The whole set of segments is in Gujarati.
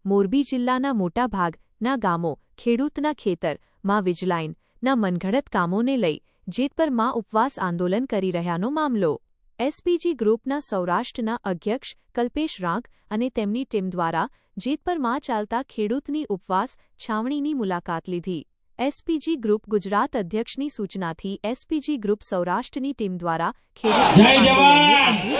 મોરબી જિલ્લાના મોટા ભાગના ગામો ખેડૂતના ખેતરમાં વીજલાઇનના મનઘડત કામોને લઈ જેતપરમાં ઉપવાસ આંદોલન કરી રહ્યાનો મામલો એસપીજી ગ્રુપના સૌરાષ્ટ્રના અધ્યક્ષ કલ્પેશ રાંક અને તેમની ટીમ દ્વારા જેતપરમાં ચાલતા ખેડૂતની ઉપવાસ છાવણીની મુલાકાત લીધી। એસપીજી ગ્રુપ ગુજરાત અધ્યક્ષની સૂચનાથી એસપીજી ગ્રુપ સૌરાષ્ટ્રની ટીમ દ્વારા ખેડૂત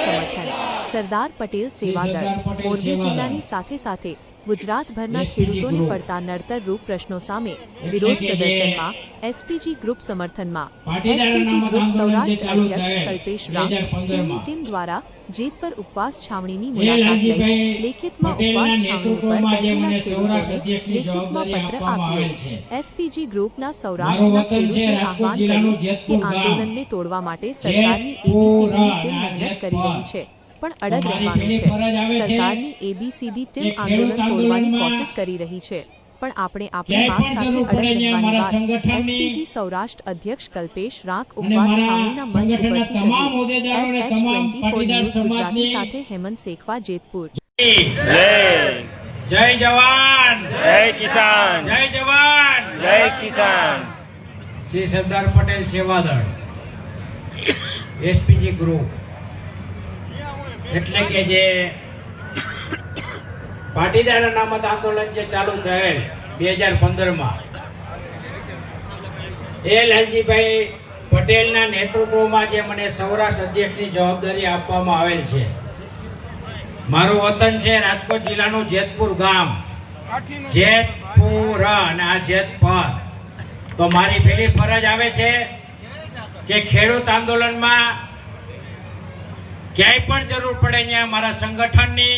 સમર્થન સરદાર પટેલ સેવાદળ મોરબી જિલ્લાની સાથે સાથે ગુજરાતભરના ખેડૂતોને પડતા નડતરરૂપ પ્રશ્નો સામે વિરોધ પ્રદર્શનમાં એસપીજી ગ્રુપ સમર્થનમાં એસપીજી ગ્રુપ સૌરાષ્ટ્ર અધ્યક્ષ કલ્પેશ રાંક તેમની ટીમ દ્વારા જેતપર ઉપવાસ છાવણીની મુલાકાત લઈ લેખિતમાં ઉપવાસ છાવણી પર બેઠેલા ખેડૂતોને લેખિતમાં પત્ર આપ્યો। એસપીજી ગ્રુપના સૌરાષ્ટ્રના ખેડૂતોએ આહવાન કર્યું કે આંદોલનને તોડવા માટે સરકારની એબીસીડીની ટીમ મહેનત કરી રહી છે પણ અડગ રહેવાનું છે। સરકારની એબીસીડી ટીમ આંદોલન તોડવાની કોશિશ કરી રહી છે પણ આપણે આપણી વાત સાથે અડગ રહેવાની વાત એસપીજી સૌરાષ્ટ્ર અધ્યક્ષ કલ્પેશ રાંક ઉપવાસ છાવણીના મંચ ઉપરથી કરી। SH24 ન્યૂઝ ગુજરાતી સાથે હેમંત શેખવા જેતપુર। જય જવાન જય કિસાન જય જવાન જય કિસાન। શ્રી સરદાર પટેલ સેવાદળ એસપીજી ગ્રુપ એટલે કે જે પાટીદાર અનામત આંદોલન જે ચાલુ થયેલ 2015 એ લાલજીભાઈ પટેલના નેતૃત્વમાં જે મને સૌરાષ્ટ્ર અધ્યક્ષની જવાબદારી આપવામાં આવેલ છે। મારું વતન છે રાજકોટ જિલ્લાનું જેતપુર ગામ, જેતપુર અને આ જેતપર। તો મારી પહેલી ફરજ આવે છે કે ખેડૂત આંદોલનમાં ક્યાંય પણ જરૂર પડે ત્યાં મારા સંગઠનની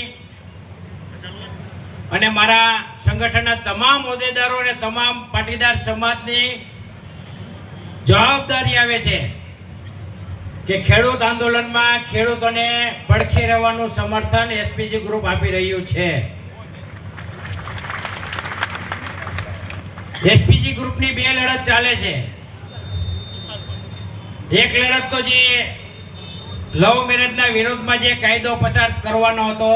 અને મારા સંગઠનના તમામ હોદ્દેદારો અને તમામ પાટીદાર સમાજની જવાબદારી આવે છે કે ખેડૂત આંદોલનમાં ખેડૂતોને પડખે રહેવાનું સમર્થન એસપીજી ગ્રુપ આપી રહ્યું છે। એસપીજી ગ્રુપની બે લડત ચાલે છે। એક લડત તો જે લવ મેરેજના વિરોધમાં જે કાયદો પસાર કરવાનો હતો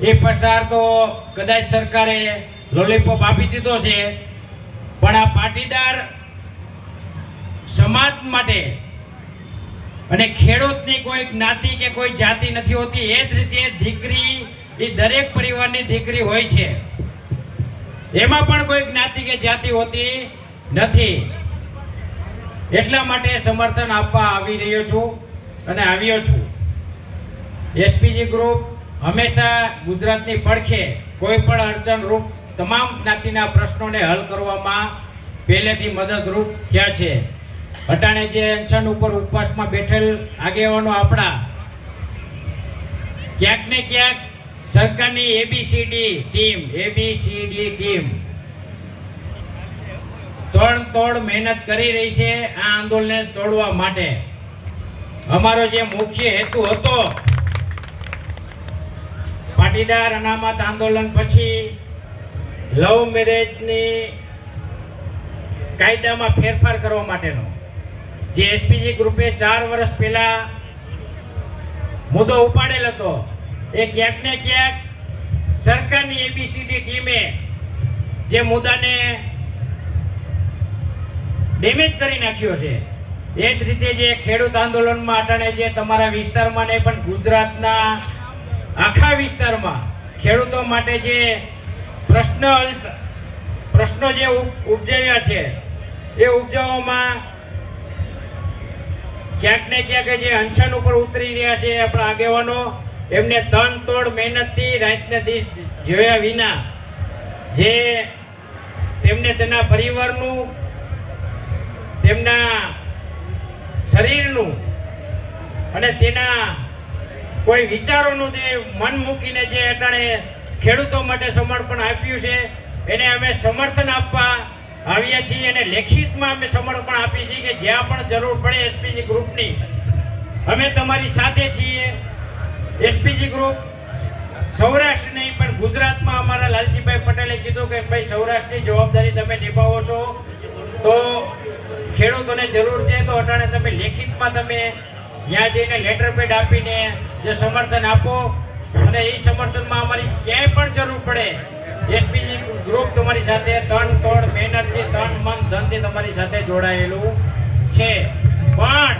એ પસાર તો કદાચ સરકારે લોલીપોપ આપી દીધો છે પણ આ પાટીદાર સમાજ માટે અને ખેડૂતની કોઈ જ્ઞાતિ કે કોઈ જાતિ નથી હોતી, એ જ રીતે દીકરી એ દરેક પરિવારની દીકરી હોય છે, એમાં પણ કોઈ જ્ઞાતિ કે જાતિ હોતી નથી। એટલા માટે સમર્થન આપવા આવી રહ્યો છું અને આવ્યો છું। એસપીજી ગ્રુપ હંમેશા ગુજરાતની પડખે કોઈ પણ અડચણરૂપ તમામ જ્ઞાતિના પ્રશ્નોને હલ કરવામાં પહેલેથી મદદરૂપ થયા છે। અટાણે જે અનશન ઉપર ઉપવાસમાં બેઠેલ આગેવાનો આપણા ક્યાંક ને ક્યાંક સરકારની એબીસીડી ટીમ તોડ મહેનત કરી રહી છે આ આંદોલનને તોડવા માટે। અમારો જે મુખ્ય હેતુ હતો પાટીદાર અનામત આંદોલન પછી લવ મેરેજની કાયદામાં ફેરફાર કરવા માટેનો જે એસપીજી ગ્રુપે 4 વર્ષ પહેલા મુદ્દો ઉપાડેલ હતો, એ ક્યાંક ને ક્યાંક સરકારની એબીસીડી ટીમે જે મુદ્દાને ડેમેજ કરી નાખ્યો છે। એ જ રીતે જે ખેડૂત આંદોલનમાં અટાણે જે તમારા વિસ્તારમાં ને પણ ગુજરાતના આખા વિસ્તારમાં ખેડૂતો માટે જે પ્રશ્નો જે ઉપજાવ્યા છે એ ઉપજાવવામાં ક્યાંક ને ક્યાંક જે અનશન ઉપર ઉતરી રહ્યા છે આપણા આગેવાનો, એમને તન તોડ મહેનતથી રાતને દિવસ જોયા વિના જે તેમને તેના પરિવારનું તેમના શરીરનું અને તેના કોઈ વિચારોનું જે મન મૂકીને જે અટાણે ખેડૂતો માટે સમર્પણ આપ્યું છે એને અમે સમર્થન આપવા આવ્યા છીએ અને લેખિતમાં અમે સમર્પણ આપીએ છીએ કે જ્યાં પણ જરૂર પડે એસપીજી ગ્રુપની અમે તમારી સાથે છીએ। એસપીજી ગ્રુપ સૌરાષ્ટ્ર નહીં પણ ગુજરાતમાં અમારા લાલજીભાઈ પટેલે કીધું કે ભાઈ સૌરાષ્ટ્રની જવાબદારી તમે નિભાવો છો તો ખેડૂતોને જરૂર છે તો અટાણે તમે લેખિતમાં તમે ત્યાં જઈને લેટર પેડ આપીને જે સમર્થન આપો અને એ સમર્થનમાં અમારી ક્યાંય પણ જરૂર પડે એસપીજી ગ્રુપ તમારી સાથે તન તોડ મહેનતથી તન મન ધનથી તમારી સાથે જોડાયેલું છે. પણ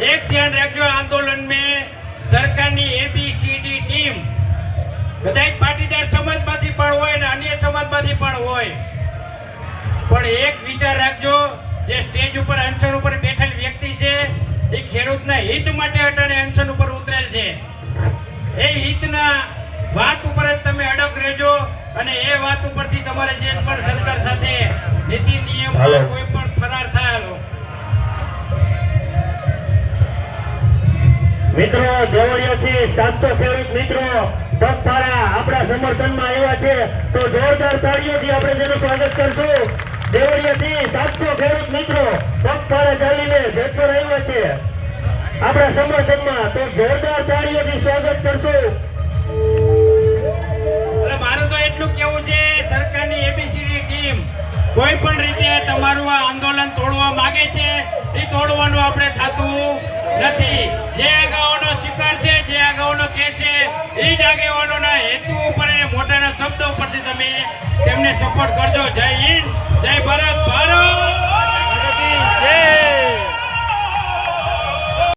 એક ધ્યાન રાખજો, આંદોલન में સરકારની એબીસીડી ટીમ બધાય પાટીદાર સમાજમાંથી પણ હોય ને અન્ય સમાજમાંથી પણ હોય, પણ એક વિચાર રાખજો, જે સ્ટેજ ઉપર અનશન ઉપર બેઠેલ વ્યક્તિ છે એ ખેડૂતના હિત માટે અટાણે અનશન ઉપર ઉતરેલ છે. એ હિતના વાત ઉપર જ તમે અડગ રહેજો અને એ વાત ઉપરથી તમારે જે પણ સરકાર સાથે નીતિ નિયમ કોઈ પણ ફરાર થાય. મિત્રો દેવળિયાથી 700 ખેડૂત મિત્રો પગપાળા આપણા સમર્થનમાં આવ્યા છે, તો જોરદાર તાળીઓથી આપણે તેનું સ્વાગત કરશું. દેવળિયાથી 700 ખેડૂત મિત્રો પગપાળા ચાલીને જેતપુર આવ્યા છે આપણા સમર્થનમાં, તો જોરદાર તાળીઓથી સ્વાગત કરશું. મારું તો એટલું કેવું છે, સરકારની એબીસીડી ટીમ કોઈ પણ રીતે તમારું આ આંદોલન તોડવા માંગે છે એ તોડવાનું આપણે થતું નથી. જે આગેવાનો સ્વીકાર છે, જે આગેવાનો કહે છે એ જ આગેવાનોના હેતુ ઉપર અને મોટાના શબ્દો ઉપરથી તમે તેમને સપોર્ટ કરજો. જય